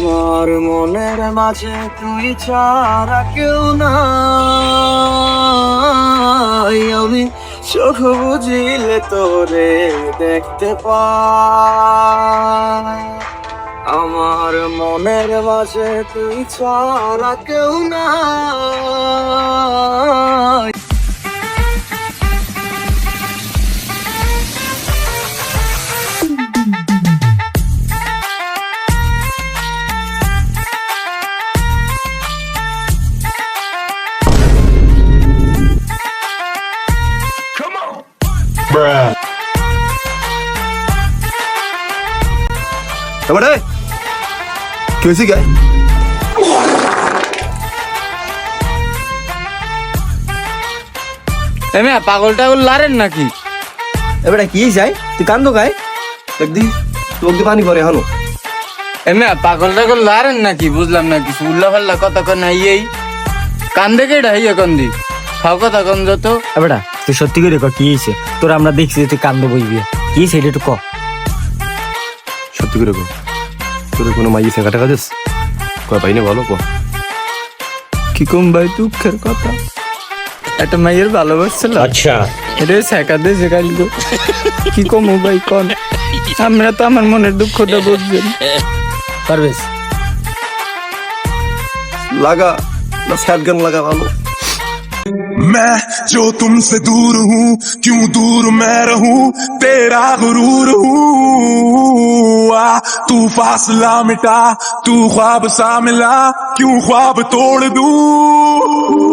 আমার মনের মাঝে তুই ছাড়া কেউ নাই, আমি চোখ বুঝিলে তোরে দেখতে পাই। আমার মনের মাঝে তুই ছাড়া কেউ নাই। এবারে কি হয়েছে গায়ে? এমে পাগল টাগল লারেন নাকি? এবারে কি চাই তুই কান্দো গায়ে দেখদি তোক দি পানি পরে হানো। এমে পাগল টাগল লারেন নাকি? বুঝলাম না কিছু, উল্লা ফাল্লা কথা কন এই কান্দে কেডা হইয়া কন্দি খাও কথা কন যত। বেটা তুই সত্যি করে ক কি হয়েছে তোর? আমরা দেখছি তুই কান্দ বইবি, কি হয়েছে এটা একটু ক। সত্যি করে কো, তোর কোনো মাইয়ে ফেঁকা টাকা দিস কয় পাই না ভালো কো। কি কম ভাই, দুঃখের কথা। একটা মাইয়ের ভালোবাসছিল, আচ্ছা এটা শেখা দিয়ে শেখাইল গো। কি কম ভাই কন, আমরা তো আমার মনের দুঃখটা বুঝছেন। পারবেশ লাগা না স্যাড গান লাগা ভালো। मैं जो तुमसे दूर हूँ क्यों दूर मैं रहूं तेरा गुरूर हूँ तू फासला मिटा तू ख्वाब सा मिला क्यों ख्वाब तोड़ दूं